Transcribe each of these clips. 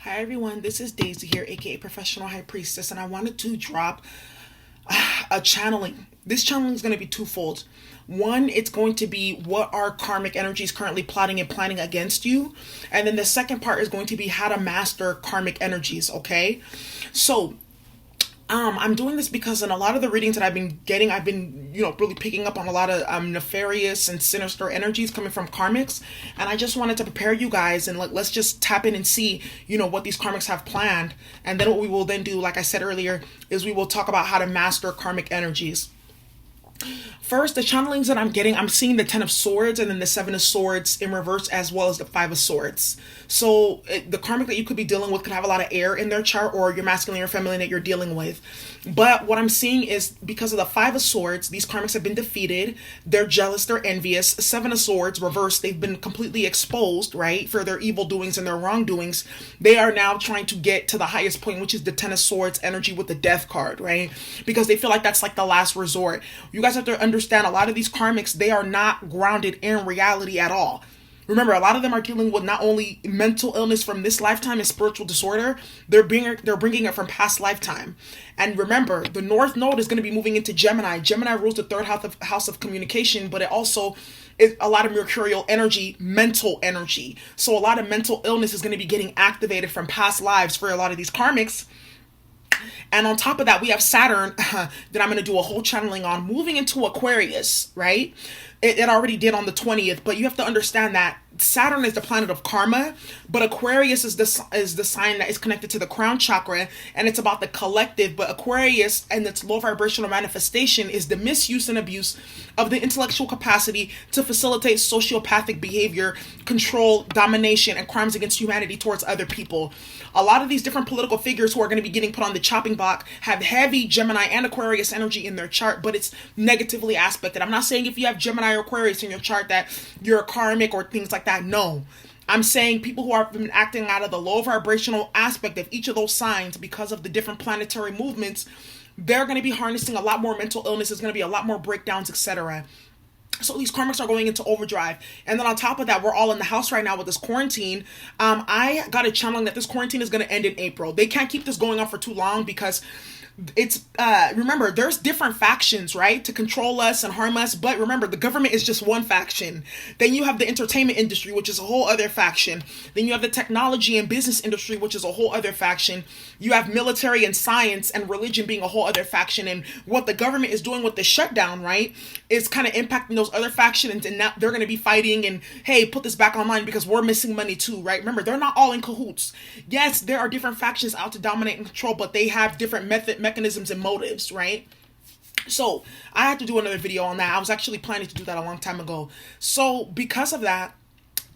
Hi everyone, this is Daisy here, aka Professional High Priestess, and I wanted to drop a channeling. This channeling is going to be twofold. One, it's going to be what are karmic energies currently plotting and planning against you, and then the second part is going to be how to master karmic energies. Okay, so I'm doing this because in a lot of the readings that I've been getting, I've been, really picking up on a lot of nefarious and sinister energies coming from karmics. And I just wanted to prepare you guys and let's just tap in and see, what these karmics have planned. And then what we will then do, like I said earlier, is we will talk about how to master karmic energies. First, the channelings that I'm getting, I'm seeing the 10 of Swords and then the 7 of Swords in reverse, as well as the 5 of Swords. So the karmic that you could be dealing with could have a lot of air in their chart, or your masculine or feminine that you're dealing with. But what I'm seeing is because of the 5 of Swords, these karmics have been defeated. They're jealous, they're envious. 7 of Swords, reverse, they've been completely exposed, right, for their evil doings and their wrongdoings. They are now trying to get to the highest point, which is the 10 of Swords energy with the Death card, right? Because they feel like that's like the last resort. You guys have to understand, a lot of these karmics, they are not grounded in reality at all. Remember, a lot of them are dealing with not only mental illness from this lifetime and spiritual disorder, they're bringing it from past lifetime. And remember, the North Node is going to be moving into Gemini. Gemini rules the third house of communication, but it also is a lot of mercurial energy, mental energy. So a lot of mental illness is going to be getting activated from past lives for a lot of these karmics. And on top of that, we have Saturn that I'm going to do a whole channeling on, moving into Aquarius, right? It already did on the 20th, but you have to understand that Saturn is the planet of karma, but Aquarius is the sign that is connected to the crown chakra, and it's about the collective. But Aquarius and its low vibrational manifestation is the misuse and abuse of the intellectual capacity to facilitate sociopathic behavior, control, domination, and crimes against humanity towards other people. A lot of these different political figures who are going to be getting put on the chopping block have heavy Gemini and Aquarius energy in their chart, but it's negatively aspected. I'm not saying if you have Gemini or Aquarius in your chart that you're a karmic or things like that. No. I'm saying people who have been acting out of the low vibrational aspect of each of those signs because of the different planetary movements, they're going to be harnessing a lot more mental illness. There's going to be a lot more breakdowns, etc. So these karmics are going into overdrive. And then on top of that, we're all in the house right now with this quarantine. I got a channeling that this quarantine is going to end in April. They can't keep this going on for too long because it's remember, there's different factions, right, to control us and harm us. But remember, the government is just one faction. Then you have the entertainment industry, which is a whole other faction. Then you have the technology and business industry, which is a whole other faction. You have military and science and religion being a whole other faction. And what the government is doing with the shutdown, right, is kind of impacting those other factions. And now they're going to be fighting and, hey, put this back online because we're missing money too, right? Remember, they're not all in cahoots. Yes, there are different factions out to dominate and control, but they have different mechanisms and motives, right? So I had to do another video on that. I was actually planning to do that a long time ago. So because of that,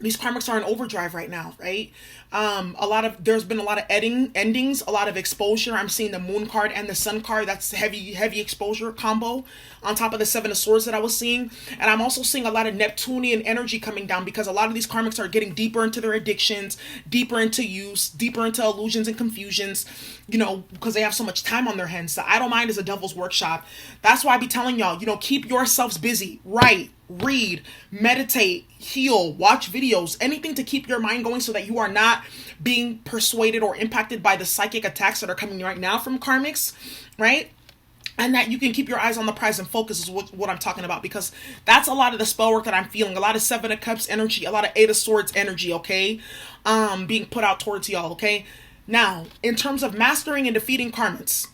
these karmics are in overdrive right now, right? There's been a lot of endings, a lot of exposure. I'm seeing the moon card and the sun card. That's heavy exposure combo on top of the 7 of Swords that I was seeing. And I'm also seeing a lot of Neptunian energy coming down because a lot of these karmics are getting deeper into their addictions, deeper into use, deeper into illusions and confusions, because they have so much time on their hands. The idle mind is a devil's workshop. That's why I be telling y'all, keep yourselves busy, write, read, meditate, heal, watch videos, anything to keep your mind going so that you are not being persuaded or impacted by the psychic attacks that are coming right now from karmics, right? And that you can keep your eyes on the prize and focus is what I'm talking about, because that's a lot of the spell work that I'm feeling. A lot of 7 of Cups energy, a lot of 8 of Swords energy, okay? Being put out towards y'all, okay? Now, in terms of mastering and defeating karmics,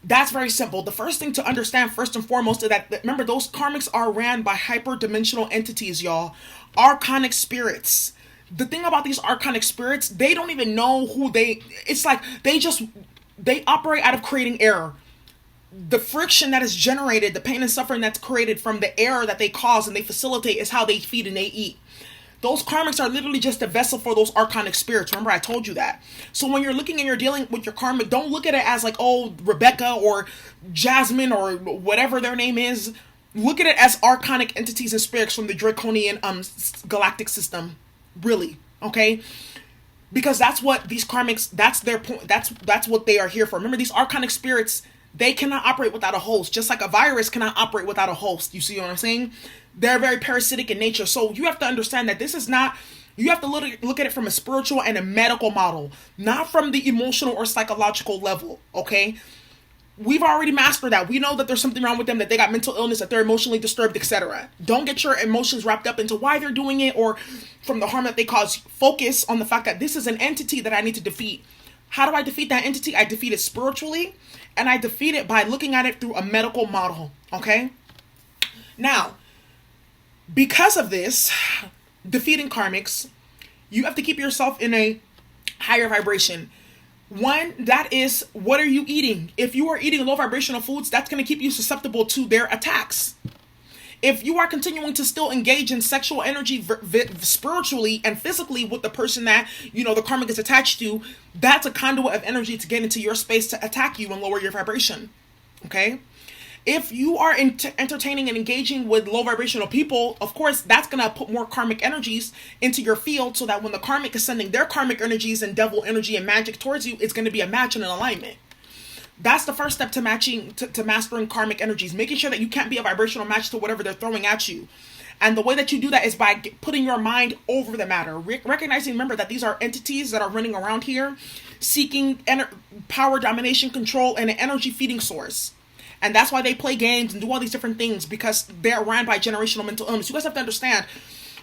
that's very simple. The first thing to understand, first and foremost, is that, remember, those karmics are ran by hyperdimensional entities, y'all. Archonic spirits. The thing about these archonic spirits, they don't even know it's like they operate out of creating error. The friction that is generated, the pain and suffering that's created from the error that they cause and they facilitate is how they feed and they eat. Those karmics are literally just a vessel for those archonic spirits. Remember, I told you that. So when you're looking and you're dealing with your karmic, don't look at it as like, oh, Rebecca or Jasmine or whatever their name is. Look at it as archonic entities and spirits from the draconian galactic system. Really, okay? Because that's what these karmics, that's their point. That's what they are here for. Remember, these archonic spirits, they cannot operate without a host, just like a virus cannot operate without a host. You see what I'm saying? They're very parasitic in nature. So you have to understand that this is not You have to look at it from a spiritual and a medical model, not from the emotional or psychological level, okay? We've already mastered that. We know that there's something wrong with them, that they got mental illness, that they're emotionally disturbed, etc. Don't get your emotions wrapped up into why they're doing it or from the harm that they cause. Focus on the fact that this is an entity that I need to defeat. How do I defeat that entity? I defeat it spiritually, and I defeat it by looking at it through a medical model, okay? Now, because of this, defeating karmics, you have to keep yourself in a higher vibration. One, that is, what are you eating? If you are eating low vibrational foods, that's going to keep you susceptible to their attacks. If you are continuing to still engage in sexual energy spiritually and physically with the person that, the karmic is attached to, that's a conduit of energy to get into your space to attack you and lower your vibration. Okay? If you are entertaining and engaging with low vibrational people, of course, that's going to put more karmic energies into your field so that when the karmic is sending their karmic energies and devil energy and magic towards you, it's going to be a match and an alignment. That's the first step to mastering karmic energies, making sure that you can't be a vibrational match to whatever they're throwing at you. And the way that you do that is by putting your mind over the matter. Recognizing, remember, that these are entities that are running around here, seeking power, domination, control, and an energy feeding source. And that's why they play games and do all these different things, because they're ran by generational mental illness. You guys have to understand,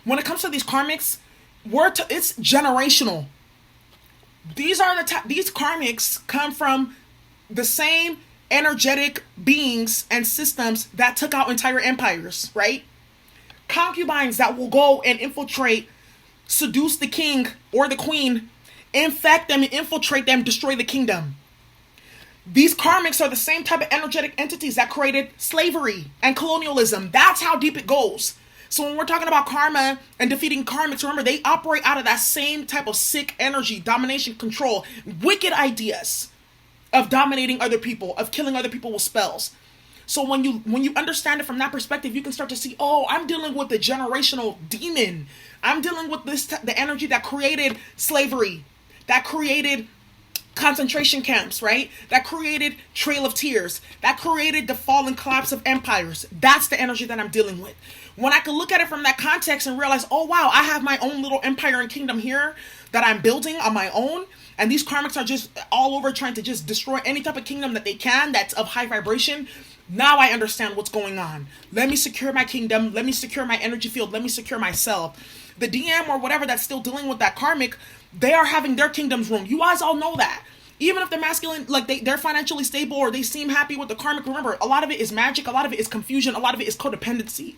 when it comes to these karmics, it's generational. These karmics come from the same energetic beings and systems that took out entire empires, right? Concubines that will go and infiltrate, seduce the king or the queen, infect them, infiltrate them, destroy the kingdom. These karmics are the same type of energetic entities that created slavery and colonialism. That's how deep it goes. So when we're talking about karma and defeating karmics, remember, they operate out of that same type of sick energy, domination, control, wicked ideas of dominating other people, of killing other people with spells. So when you understand it from that perspective, you can start to see, oh, I'm dealing with the generational demon. I'm dealing with the energy that created slavery, that created concentration camps, right? That created Trail of Tears, that created the fall and collapse of empires. That's the energy that I'm dealing with. When I can look at it from that context and realize, oh wow, I have my own little empire and kingdom here that I'm building on my own, and these karmics are just all over trying to just destroy any type of kingdom that they can that's of high vibration. Now I understand what's going on. Let me secure my kingdom. Let me secure my energy field. Let me secure myself. The DM or whatever that's still dealing with that karmic, they are having their kingdoms ruined. You guys all know that. Even if they're masculine, like they're financially stable or they seem happy with the karmic, remember, a lot of it is magic, a lot of it is confusion, a lot of it is codependency.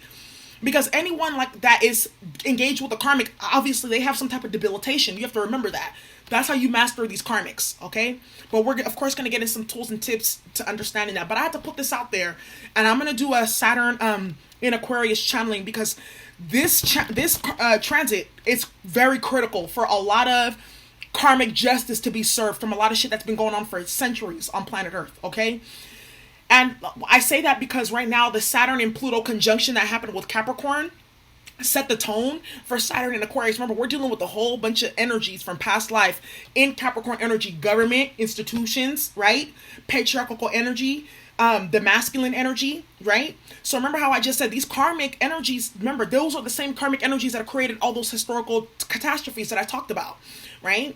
Because anyone like that is engaged with the karmic, obviously they have some type of debilitation. You have to remember that. That's how you master these karmics, okay? But we're, of course, going to get in some tools and tips to understanding that. But I had to put this out there. And I'm going to do a Saturn in Aquarius channeling, because this transit is very critical for a lot of karmic justice to be served from a lot of shit that's been going on for centuries on planet Earth, okay? And I say that because right now the Saturn and Pluto conjunction that happened with Capricorn set the tone for Saturn and Aquarius. Remember, we're dealing with a whole bunch of energies from past life in Capricorn energy, government, institutions, right? Patriarchal energy, the masculine energy, right? So remember how I just said these karmic energies, remember, those are the same karmic energies that have created all those historical catastrophes that I talked about, right?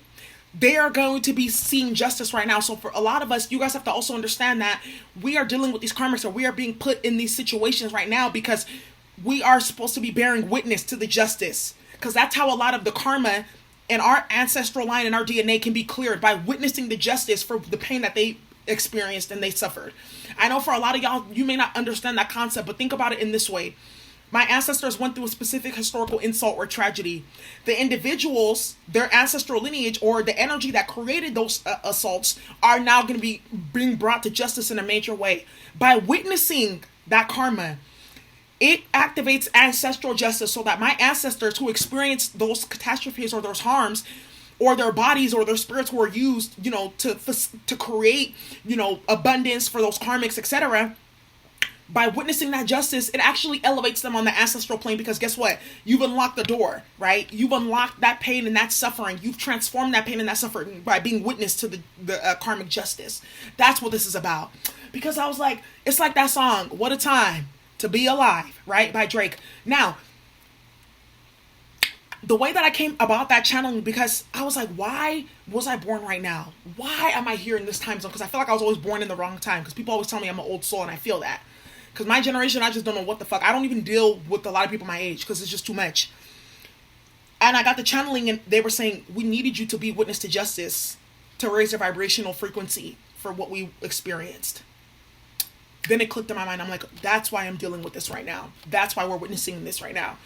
They are going to be seeing justice right now. So for a lot of us, you guys have to also understand that we are dealing with these karmics, or we are being put in these situations right now because we are supposed to be bearing witness to the justice. Because that's how a lot of the karma in our ancestral line and our DNA can be cleared, by witnessing the justice for the pain that they experienced and they suffered. I know for a lot of y'all, you may not understand that concept, but think about it in this way. My ancestors went through a specific historical insult or tragedy. The individuals, their ancestral lineage, or the energy that created those assaults, are now going to be being brought to justice in a major way. By witnessing that karma, it activates ancestral justice, so that my ancestors who experienced those catastrophes or those harms, or their bodies or their spirits were used, to create, abundance for those karmics, etc., by witnessing that justice, it actually elevates them on the ancestral plane, because guess what? You've unlocked the door, right? You've unlocked that pain and that suffering. You've transformed that pain and that suffering by being witness to the karmic justice. That's what this is about. Because I was like, it's like that song, What a Time to Be Alive, right? By Drake. Now, The way that I came about that channeling, because I was like, why was I born right now? Why am I here in this time zone? Because I feel like I was always born in the wrong time. Because people always tell me I'm an old soul, and I feel that. Because my generation, I just don't know what the fuck. I don't even deal with a lot of people my age because it's just too much. And I got the channeling, and they were saying, we needed you to be witness to justice, to raise their vibrational frequency for what we experienced. Then it clicked in my mind. I'm like, that's why I'm dealing with this right now. That's why we're witnessing this right now.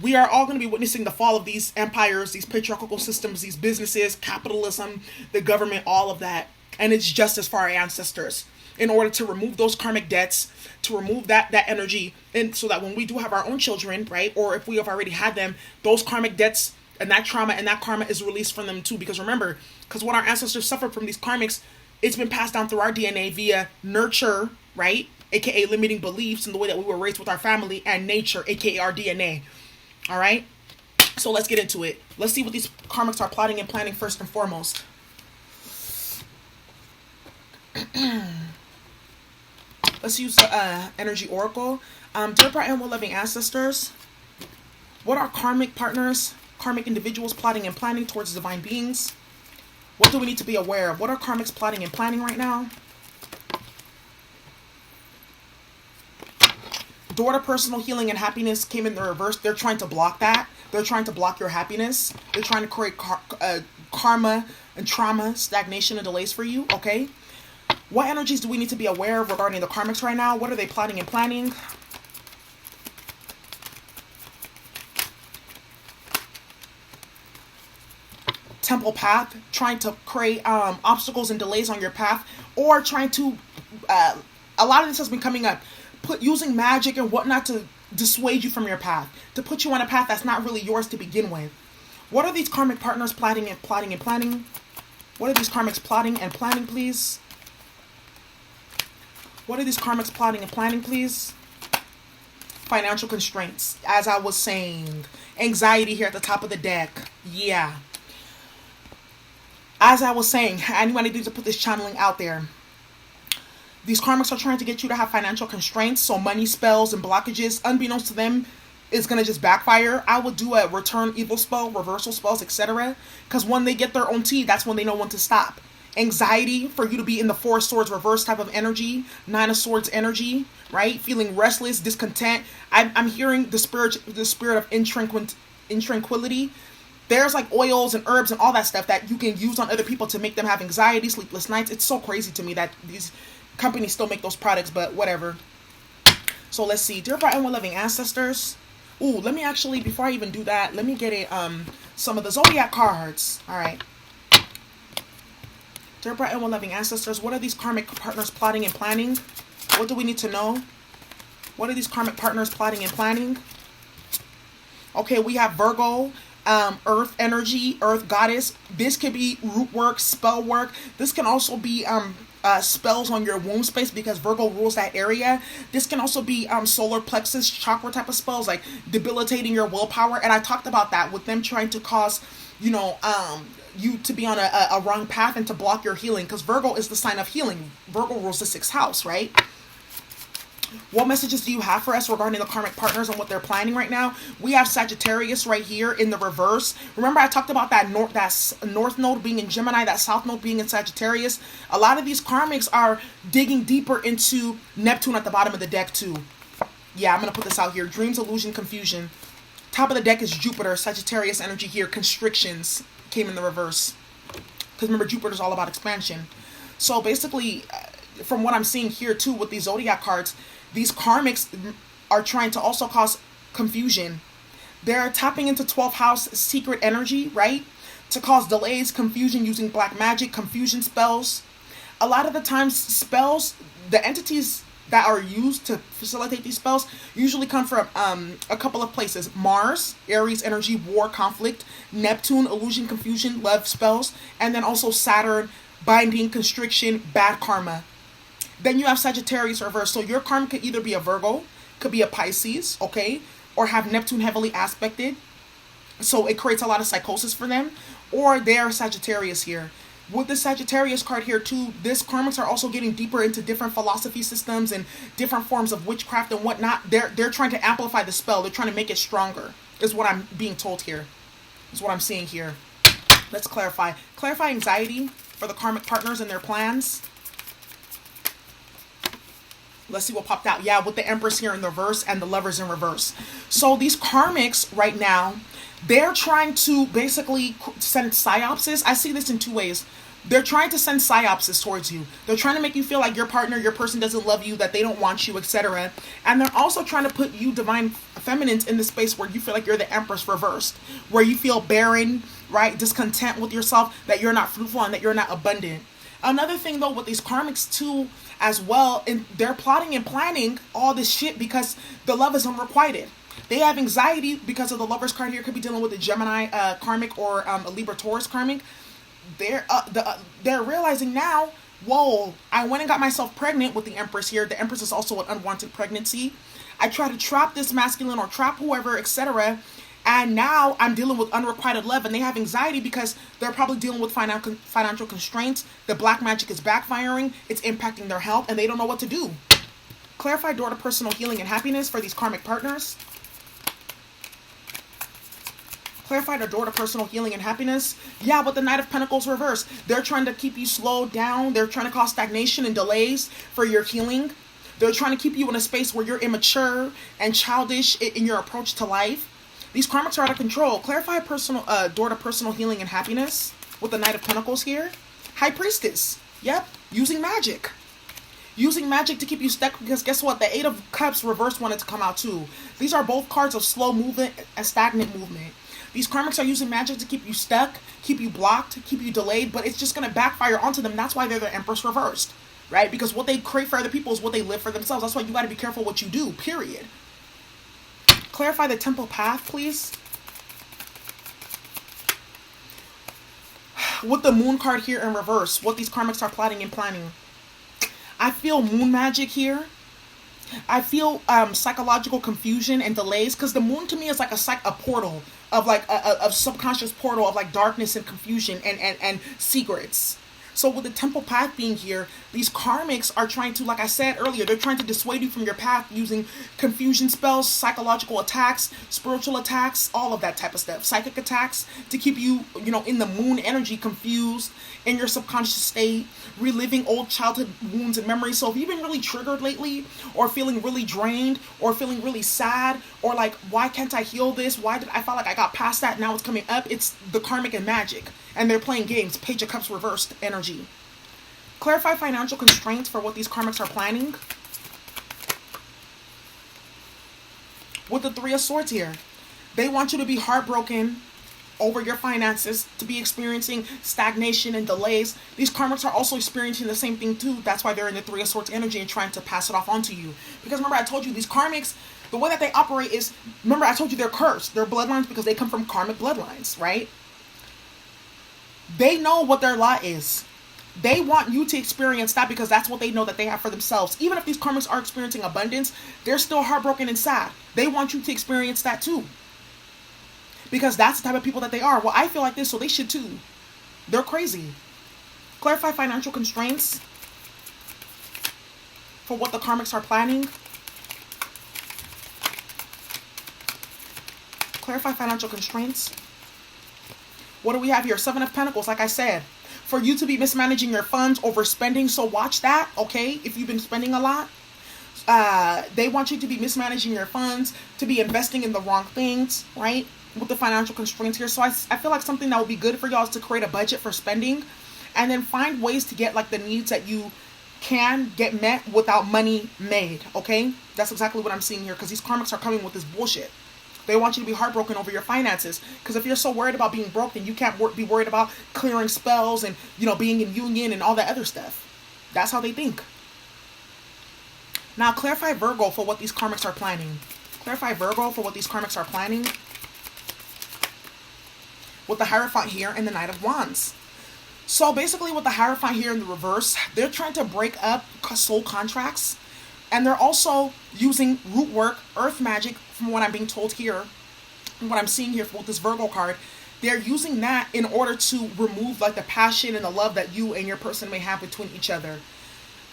We are all going to be witnessing the fall of these empires, these patriarchal systems, these businesses, capitalism, the government, all of that. And it's justice for our ancestors in order to remove those karmic debts, to remove that energy, and so that when we do have our own children, right, or if we have already had them, those karmic debts and that trauma and that karma is released from them too. Because remember, because when our ancestors suffered from these karmics, it's been passed down through our DNA via nurture, right, aka limiting beliefs in the way that we were raised with our family, and nature, aka our DNA. All right, so let's get into it. Let's see what these karmics are plotting and planning first and foremost. Let's use the energy oracle. Dear bright and well-loving ancestors, what are karmic partners, karmic individuals plotting and planning towards divine beings? What do we need to be aware of? What are karmics plotting and planning right now? Door to personal healing and happiness came in the reverse. They're trying to block that. They're trying to block your happiness. They're trying to create karma and trauma, stagnation, and delays for you, okay? What energies do we need to be aware of regarding the karmics right now? What are they plotting and planning? Temple path, trying to create obstacles and delays on your path, or trying to, a lot of this has been coming up, using magic and whatnot to dissuade you from your path, to put you on a path that's not really yours to begin with. What are these karmic partners plotting and planning? What are these karmics plotting and planning, please? What are these karmics plotting and planning, please? Financial constraints, as I was saying. Anxiety here at the top of the deck. Yeah. As I was saying, anyone needs to put this channeling out there. These karmics are trying to get you to have financial constraints, so money spells and blockages, unbeknownst to them, is going to just backfire. I would do a return evil spell, reversal spells, etc. Because when they get their own tea, that's when they know when to stop. Anxiety, for you to be in the Four of Swords reverse type of energy, Nine of Swords energy, right? Feeling restless, discontent. I'm hearing the spirit of intranquility. There's like oils and herbs and all that stuff that you can use on other people to make them have anxiety, sleepless nights. It's so crazy to me that these companies still make those products, but whatever. So let's see. Dear bright and well-loving ancestors. Ooh, let me actually, before I even do that, let me get some of the zodiac cards. All right. Dear bright and well-loving ancestors, what are these karmic partners plotting and planning? What do we need to know? What are these karmic partners plotting and planning? Okay, we have Virgo, earth energy, earth goddess. This could be root work, spell work. This can also be spells on your womb space, because Virgo rules that area. This can also be solar plexus chakra type of spells, like debilitating your willpower. And I talked about that with them trying to cause, you to be on a wrong path and to block your healing, because Virgo is the sign of healing. Virgo rules the 6th house, right? What messages do you have for us regarding the karmic partners and what they're planning right now? We have Sagittarius right here in the reverse. Remember I talked about that north node being in Gemini, that south node being in Sagittarius. A lot of these karmics are digging deeper into Neptune at the bottom of the deck too. Yeah, I'm going to put this out here. Dreams, illusion, confusion. Top of the deck is Jupiter, Sagittarius energy here. Constrictions came in the reverse. Because remember, Jupiter's all about expansion. So basically, from what I'm seeing here too with these zodiac cards, these karmics are trying to also cause confusion. They're tapping into 12th house secret energy, right? To cause delays, confusion, using black magic, confusion spells. A lot of the times spells, the entities that are used to facilitate these spells usually come from a couple of places. Mars, Aries energy, war, conflict. Neptune, illusion, confusion, love spells. And then also Saturn, binding, constriction, bad karma. Then you have Sagittarius reverse. So your karma could either be a Virgo, could be a Pisces, okay? Or have Neptune heavily aspected. So it creates a lot of psychosis for them. Or they're Sagittarius here. With the Sagittarius card here too, this karmics are also getting deeper into different philosophy systems and different forms of witchcraft and whatnot. They're trying to amplify the spell. They're trying to make it stronger, is what I'm being told here. is what I'm seeing here. Let's clarify. Clarify anxiety for the karmic partners and their plans. Let's see what popped out. Yeah, with the Empress here in the reverse and the Lovers in reverse. So these karmics right now, they're trying to basically send psyopsis. I see this in two ways. They're trying to send psyopsis towards you. They're trying to make you feel like your partner, your person doesn't love you, that they don't want you, etc. And they're also trying to put you divine feminines in the space where you feel like you're the Empress reversed, where you feel barren, right? Discontent with yourself, that you're not fruitful and that you're not abundant. Another thing though with these karmics too as well, and they're plotting and planning all this shit because the love is unrequited. They have anxiety because of the Lovers card here. Could be dealing with a Gemini karmic or a Libra Taurus karmic. They're realizing now, whoa, I went and got myself pregnant with the Empress here. The Empress is also an unwanted pregnancy. I try to trap this masculine or trap whoever, etc. And now I'm dealing with unrequited love, and they have anxiety because they're probably dealing with financial constraints. The black magic is backfiring. It's impacting their health, and they don't know what to do. Clarify door to personal healing and happiness for these karmic partners. Clarify the door to personal healing and happiness. Yeah, but the Knight of Pentacles reverse. They're trying to keep you slowed down. They're trying to cause stagnation and delays for your healing. They're trying to keep you in a space where you're immature and childish in your approach to life. These karmics are out of control. Clarify personal door to personal healing and happiness with the Knight of Pentacles here. High Priestess. Yep, using magic. Using magic to keep you stuck, because guess what? The Eight of Cups reverse wanted to come out too. These are both cards of slow movement and stagnant movement. These karmics are using magic to keep you stuck, keep you blocked, keep you delayed, but it's just going to backfire onto them. That's why they're the Empress reversed, right? Because what they crave for other people is what they live for themselves. That's why you got to be careful what you do, period. Clarify the temple path, please. With the Moon card here in reverse, what these karmics are plotting and planning. I feel moon magic here. I feel psychological confusion and delays, because the moon to me is like a portal of like a subconscious portal of like darkness and confusion and secrets. So with the temple path being here, these karmics are trying to, like I said earlier, they're trying to dissuade you from your path using confusion spells, psychological attacks, spiritual attacks, all of that type of stuff. Psychic attacks to keep you, in the moon energy, confused, in your subconscious state, reliving old childhood wounds and memories. So if you've been really triggered lately, or feeling really drained, or feeling really sad, or like, why can't I heal this? Why did I feel like I got past that? Now it's coming up. It's the karmic and magic. And they're playing games. Page of Cups reversed energy. Clarify financial constraints for what these karmics are planning. With the Three of Swords here. They want you to be heartbroken over your finances, to be experiencing stagnation and delays. These karmics are also experiencing the same thing too. That's why they're in the Three of Swords energy and trying to pass it off onto you. Because remember, I told you these karmics, the way that they operate is, remember I told you they're cursed. They're bloodlines because they come from karmic bloodlines, right? They know what their lot is. They want you to experience that because that's what they know that they have for themselves. Even if these karmics are experiencing abundance, they're still heartbroken and sad. They want you to experience that too. Because that's the type of people that they are. Well, I feel like this, so they should too. They're crazy. Clarify financial constraints for what the karmics are planning. Clarify financial constraints. What do we have here? Seven of Pentacles, like I said. For you to be mismanaging your funds, overspending. So watch that, okay? If you've been spending a lot. They want you to be mismanaging your funds, to be investing in the wrong things, right? With the financial constraints here. So I feel like something that would be good for y'all is to create a budget for spending. And then find ways to get like the needs that you can get met without money made, okay? That's exactly what I'm seeing here. Because these karmics are coming with this bullshit. They want you to be heartbroken over your finances. Because if you're so worried about being broke, then you can't be worried about clearing spells and, being in union and all that other stuff. That's how they think. Now, clarify Virgo for what these karmics are planning. Clarify Virgo for what these karmics are planning. With the Hierophant here and the Knight of Wands. So basically with the Hierophant here in the reverse, they're trying to break up soul contracts. And they're also using root work, earth magic, from what I'm being told here, and what I'm seeing here with this Virgo card. They're using that in order to remove like the passion and the love that you and your person may have between each other.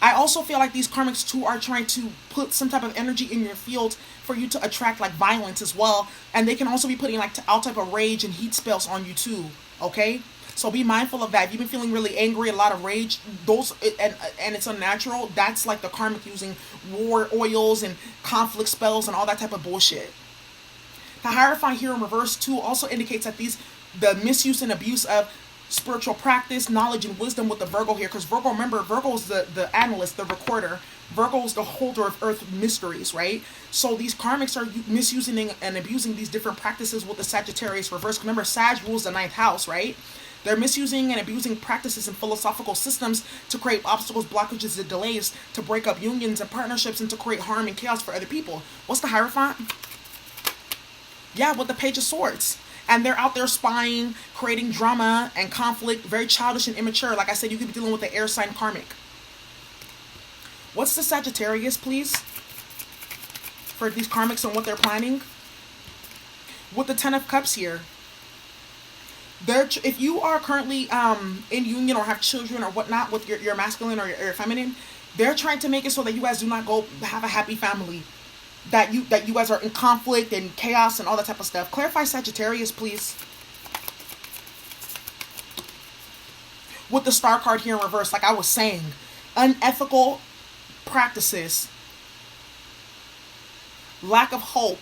I also feel like these karmics too are trying to put some type of energy in your field for you to attract like violence as well. And they can also be putting like all type of rage and heat spells on you too. Okay? So be mindful of that. If you've been feeling really angry, a lot of rage, and it's unnatural, that's like the karmic using war oils and conflict spells and all that type of bullshit. The Hierophant here in reverse too also indicates that the misuse and abuse of spiritual practice, knowledge, and wisdom with the Virgo here. Because Virgo, remember, Virgo is the analyst, the recorder. Virgo is the holder of earth mysteries, right? So these karmics are misusing and abusing these different practices with the Sagittarius reverse. Remember, Sag rules the 9th house, right? They're misusing and abusing practices and philosophical systems to create obstacles, blockages, and delays, to break up unions and partnerships, and to create harm and chaos for other people. What's the Hierophant? Yeah, with the Page of Swords. And they're out there spying, creating drama and conflict, very childish and immature. Like I said, you could be dealing with the air sign karmic. What's the Sagittarius, please? For these karmics and what they're planning? With the 10 of Cups here. If you are currently in union or have children or whatnot with your masculine or your feminine, they're trying to make it so that you guys do not go have a happy family. That you guys are in conflict and chaos and all that type of stuff. Clarify Sagittarius, please. With the Star card here in reverse, like I was saying, unethical practices, lack of hope.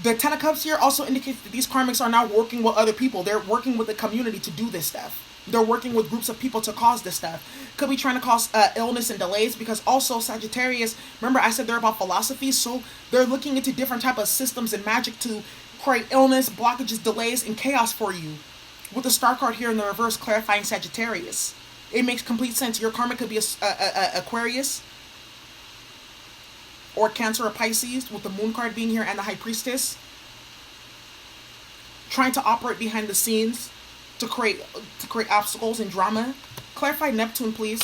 The 10 of Cups here also indicates that these karmics are now working with other people. They're working with the community to do this stuff. They're working with groups of people to cause this stuff. Could be trying to cause illness and delays, because also Sagittarius, remember I said they're about philosophy, so they're looking into different type of systems and magic to create illness, blockages, delays, and chaos for you. With the Star card here in the reverse, clarifying Sagittarius. It makes complete sense. Your karma could be a Aquarius or Cancer or Pisces, with the Moon card being here and the High Priestess. Trying to operate behind the scenes to create obstacles and drama. Clarify Neptune, please,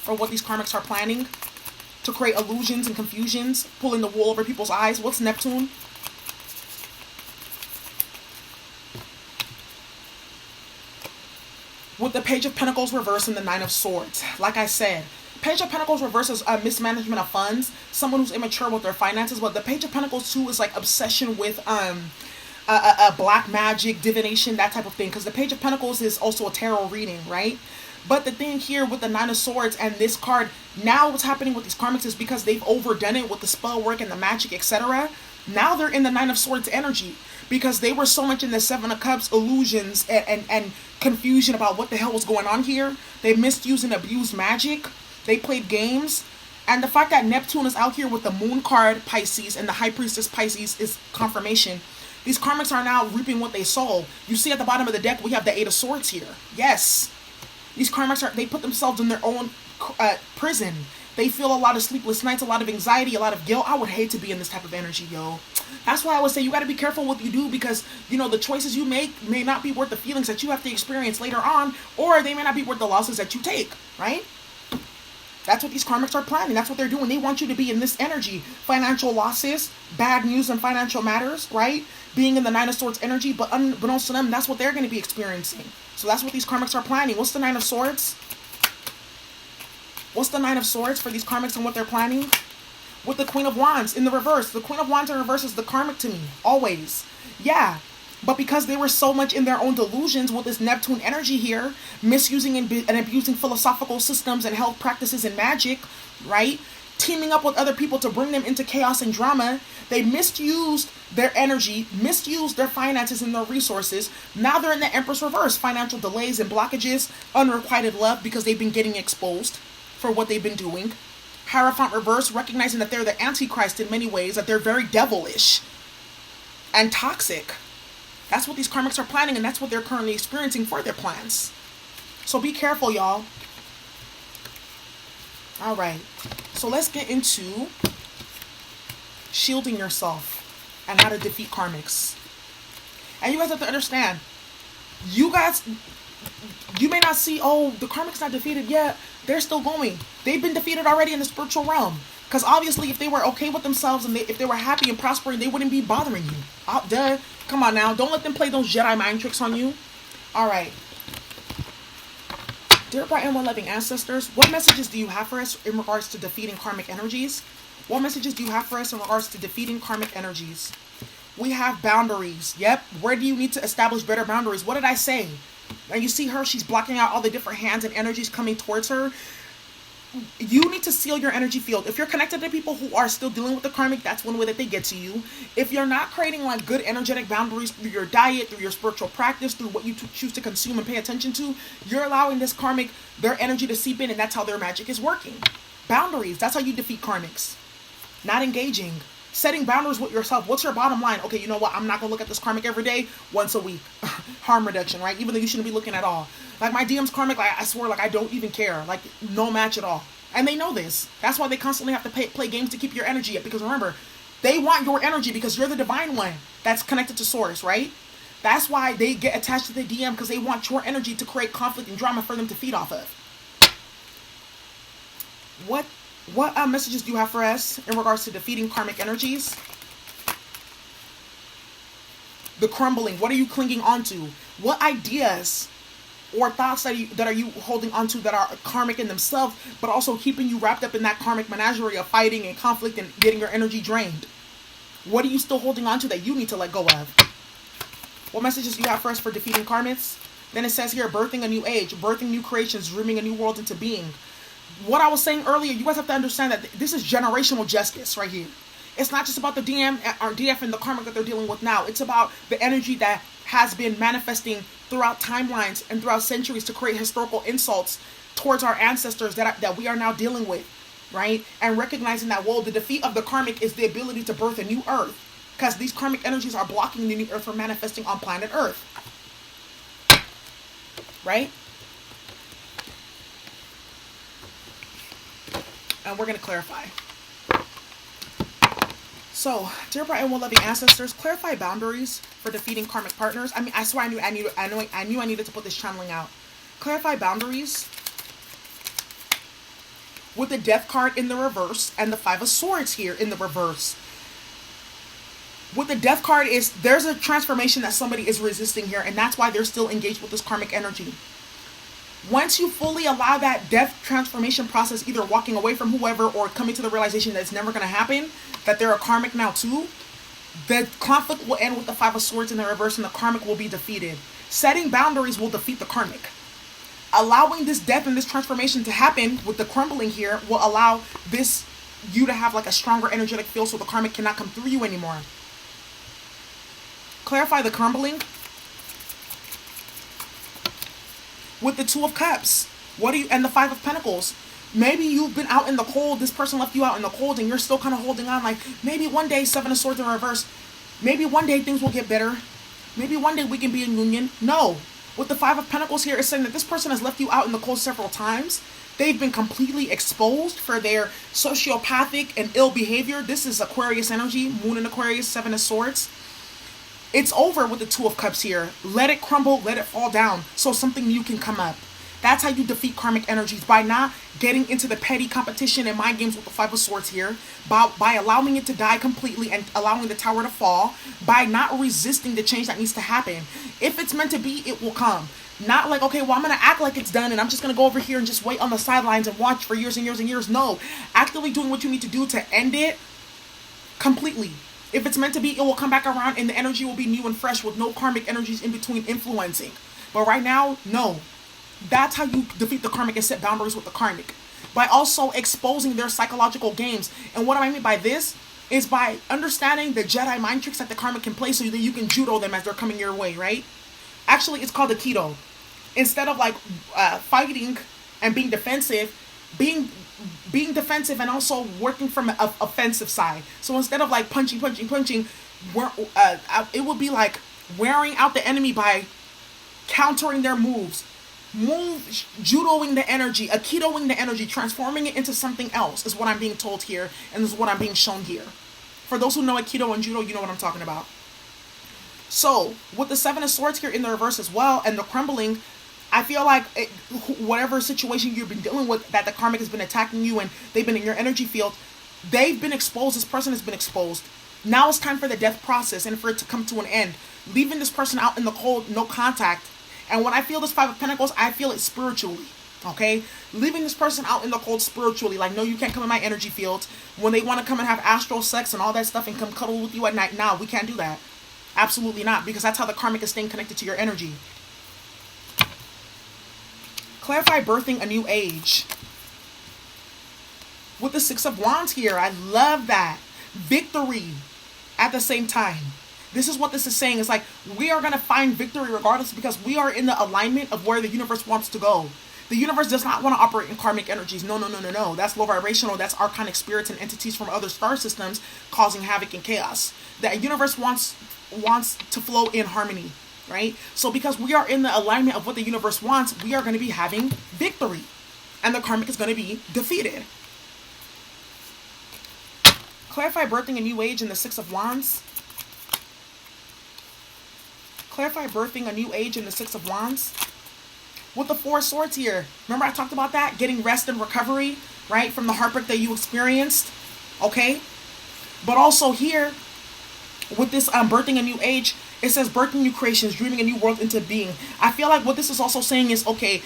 for what these karmics are planning to create illusions and confusions, pulling the wool over people's eyes. What's Neptune? With the Page of Pentacles reverse and the 9 of Swords. Like I said, Page of Pentacles reverse is a mismanagement of funds, someone who's immature with their finances. But the Page of Pentacles too is like obsession with black magic, divination, that type of thing. Because the Page of Pentacles is also a tarot reading, right? But the thing here with the 9 of Swords and this card, now what's happening with these karmics is because they've overdone it with the spell work and the magic, etc. Now they're in the 9 of Swords energy, because they were so much in the 7 of Cups illusions and confusion about what the hell was going on here. They misused and abused magic. They played games. And the fact that Neptune is out here with the Moon card Pisces and the High Priestess Pisces is confirmation. These karmics are now reaping what they sow. You see at the bottom of the deck, we have the 8 of Swords here. Yes. These karmics they put themselves in their own prison. They feel a lot of sleepless nights, a lot of anxiety, a lot of guilt. I would hate to be in this type of energy, yo. That's why I would say you got to be careful what you do, because, you know, the choices you make may not be worth the feelings that you have to experience later on, or they may not be worth the losses that you take, right? That's what these karmics are planning. That's what they're doing. They want you to be in this energy. Financial losses, bad news and financial matters, right? Being in the 9 of Swords energy, but unbeknownst to them, that's what they're going to be experiencing. So that's what these karmics are planning. What's the 9 of Swords? What's the 9 of Swords for these karmics and what they're planning? With the Queen of Wands in the reverse. The Queen of Wands in reverse is the karmic to me. Always. Yeah. But because they were so much in their own delusions with this Neptune energy here, misusing and abusing philosophical systems and health practices and magic, right? Teaming up with other people to bring them into chaos and drama, they misused their energy, misused their finances and their resources. Now they're in the Empress reverse. Financial delays and blockages, unrequited love because they've been getting exposed for what they've been doing. Hierophant reverse, recognizing that they're the Antichrist in many ways, that they're very devilish and toxic. That's what these karmics are planning, and that's what they're currently experiencing for their plans. So be careful, y'all. All right. So let's get into shielding yourself and how to defeat karmics. And you guys have to understand, you may not see, oh, the karmic's not defeated yet. They're still going. They've been defeated already in the spiritual realm. Because obviously, if they were okay with themselves and if they were happy and prospering, they wouldn't be bothering you. Duh. Come on now. Don't let them play those Jedi mind tricks on you. All right. Dear bright and well-loving ancestors, what messages do you have for us in regards to defeating karmic energies? What messages do you have for us in regards to defeating karmic energies? We have boundaries. Yep. Where do you need to establish better boundaries? What did I say? And you see her, she's blocking out all the different hands and energies coming towards her. You need to seal your energy field. If you're connected to people who are still dealing with the karmic, that's one way that they get to you. If you're not creating like good energetic boundaries through your diet, through your spiritual practice, through what you choose to consume and pay attention to, you're allowing this karmic, their energy to seep in, and that's how their magic is working. Boundaries, that's how you defeat karmics. Not engaging. Setting boundaries with yourself. What's your bottom line? Okay, you know what? I'm not going to look at this karmic every day, once a week. Harm reduction, right? Even though you shouldn't be looking at all. Like my DM's karmic, like I swear, like I don't even care. Like no match at all. And they know this. That's why they constantly have to play games to keep your energy up. Because remember, they want your energy because you're the divine one that's connected to source, right? That's why they get attached to the DM, because they want your energy to create conflict and drama for them to feed off of. What messages do you have for us in regards to defeating karmic energies? The crumbling. What are you clinging onto? What ideas or thoughts that are you holding onto that are karmic in themselves, but also keeping you wrapped up in that karmic menagerie of fighting and conflict and getting your energy drained? What are you still holding onto that you need to let go of? What messages do you have for us for defeating karmics? Then it says here, birthing a new age, birthing new creations, dreaming a new world into being. What I was saying earlier, you guys have to understand that this is generational justice right here. It's not just about the DM or DF and the karmic that they're dealing with now. It's about the energy that has been manifesting throughout timelines and throughout centuries to create historical insults towards our ancestors that we are now dealing with, right? And recognizing that, well, the defeat of the karmic is the ability to birth a new earth, because these karmic energies are blocking the new earth from manifesting on planet Earth, right? And we're going to clarify. So, dear bright and well-loving ancestors, clarify boundaries for defeating karmic partners. I mean, I swear I knew I needed to put this channeling out. Clarify boundaries with the Death card in the reverse and the Five of Swords here in the reverse. With the Death card is, there's a transformation that somebody is resisting here, and that's why they're still engaged with this karmic energy. Once you fully allow that death transformation process, either walking away from whoever or coming to the realization that it's never going to happen, that they're a karmic now too, the conflict will end with the Five of Swords in the reverse and the karmic will be defeated. Setting boundaries will defeat the karmic. Allowing this death and this transformation to happen with the crumbling here will allow you to have like a stronger energetic field so the karmic cannot come through you anymore. Clarify the crumbling with the Two of Cups. And the Five of Pentacles. Maybe you've been out in the cold. This person left you out in the cold and you're still kind of holding on. Like, maybe one day, Seven of Swords in reverse. Maybe one day things will get better. Maybe one day we can be in union. No. With the Five of Pentacles here, it's saying that this person has left you out in the cold several times. They've been completely exposed for their sociopathic and ill behavior. This is Aquarius energy. Moon in Aquarius, Seven of Swords. It's over with the Two of Cups here. Let it crumble, let it fall down so something new can come up. That's how you defeat karmic energies, by not getting into the petty competition and mind games with the Five of Swords here, by allowing it to die completely and allowing the tower to fall, by not resisting the change that needs to happen. If it's meant to be, it will come. Not like, okay, well, I'm going to act like it's done and I'm just going to go over here and just wait on the sidelines and watch for years and years and years. No, actively doing what you need to do to end it completely. If it's meant to be, it will come back around and the energy will be new and fresh with no karmic energies in between influencing. But right now, no. That's how you defeat the karmic and set boundaries with the karmic. By also exposing their psychological games. And what I mean by this is by understanding the Jedi mind tricks that the karmic can play so that you can judo them as they're coming your way, right? Actually, it's called Aikido. Instead of like fighting and being defensive, being defensive and also working from an offensive side. So instead of like punching, it would be like wearing out the enemy by countering their moves, judoing the energy, aikidoing the energy, transforming it into something else is what I'm being told here, and this is what I'm being shown here. For those who know aikido and judo, you know what I'm talking about. So with the Seven of Swords here in the reverse as well, and the crumbling, I feel like whatever situation you've been dealing with, that the karmic has been attacking you and they've been in your energy field, they've been exposed. This person has been exposed. Now it's time for the death process and for it to come to an end. Leaving this person out in the cold, no contact. And when I feel this Five of Pentacles, I feel it spiritually. Okay, leaving this person out in the cold spiritually, like, no, you can't come in my energy field. When they want to come and have astral sex and all that stuff and come cuddle with you at night, nah, we can't do that. Absolutely not, because that's how the karmic is staying connected to your energy. Clarify birthing a new age. With the Six of Wands here, I love that. Victory at the same time. This is what this is saying. It's like, we are going to find victory regardless, because we are in the alignment of where the universe wants to go. The universe does not want to operate in karmic energies. No, no, no, no, no. That's low vibrational. That's archonic spirits and entities from other star systems causing havoc and chaos. The universe wants to flow in harmony, right? So because we are in the alignment of what the universe wants, we are going to be having victory. And the karmic is going to be defeated. Clarify birthing a new age in the Six of Wands. Clarify birthing a new age in the Six of Wands. With the Four of Swords here. Remember I talked about that? Getting rest and recovery, right? From the heartbreak that you experienced. Okay? But also here, with this birthing a new age, it says birthing new creations, dreaming a new world into being. I feel like what this is also saying is, okay,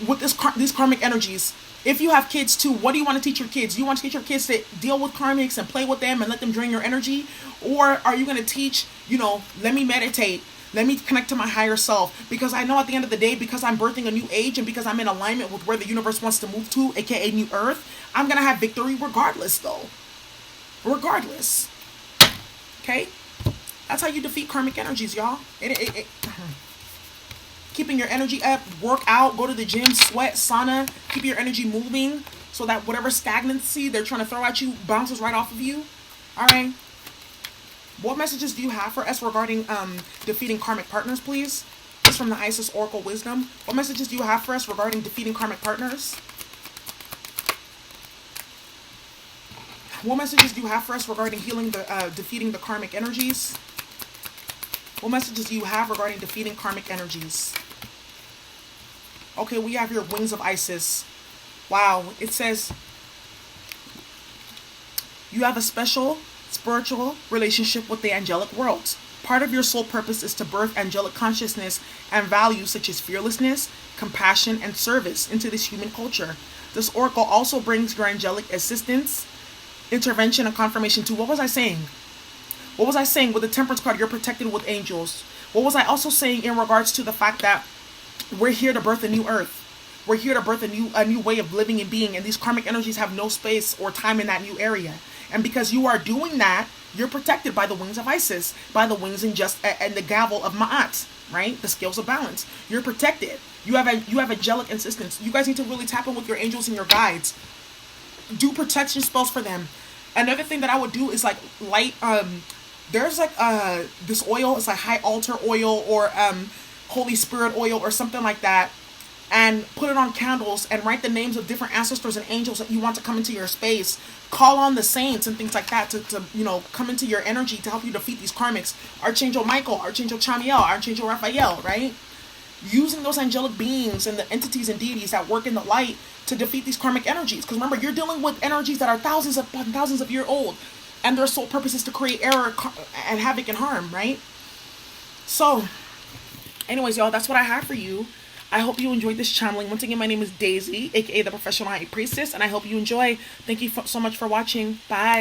with these karmic energies, if you have kids too, what do you want to teach your kids? You want to teach your kids to deal with karmics and play with them and let them drain your energy? Or are you going to teach, let me meditate, let me connect to my higher self? Because I know at the end of the day, because I'm birthing a new age and because I'm in alignment with where the universe wants to move to, aka New Earth, I'm going to have victory regardless though. Regardless. Okay? That's how you defeat karmic energies, y'all. Keeping your energy up, work out, go to the gym, sweat, sauna, keep your energy moving so that whatever stagnancy they're trying to throw at you bounces right off of you. All right. What messages do you have for us regarding defeating karmic partners, please? This is from the Isis Oracle Wisdom. What messages do you have for us regarding defeating karmic partners? What messages do you have for us regarding healing defeating the karmic energies? What messages do you have regarding defeating karmic energies? Okay, we have here Wings of Isis. Wow, it says you have a special spiritual relationship with the angelic world. Part of your soul purpose is to birth angelic consciousness and values such as fearlessness, compassion, and service into this human culture. This oracle also brings your angelic assistance, intervention, and confirmation to, what was I saying? What was I saying with the Temperance card? You're protected with angels. What was I also saying in regards to the fact that we're here to birth a new earth? We're here to birth a new way of living and being, and these karmic energies have no space or time in that new area. And because you are doing that, you're protected by the wings of Isis, by the wings and the gavel of Ma'at, right? The scales of balance. You're protected. You have angelic assistance. You guys need to really tap in with your angels and your guides. Do protection spells for them. Another thing that I would do is like light there's like this oil, it's like high altar oil or Holy Spirit oil or something like that, and put it on candles and write the names of different ancestors and angels that you want to come into your space. Call on the saints and things like that to come into your energy to help you defeat these karmics. Archangel Michael, Archangel Chamiel, Archangel Raphael, right? Using those angelic beings and the entities and deities that work in the light to defeat these karmic energies. Because remember, you're dealing with energies that are thousands of years old, and their sole purpose is to create error and havoc and harm, right? So, anyways, y'all, that's what I have for you. I hope you enjoyed this channeling. Once again, my name is Daisy, aka the Professional High Priestess, and I hope you enjoy. Thank you so much for watching. Bye.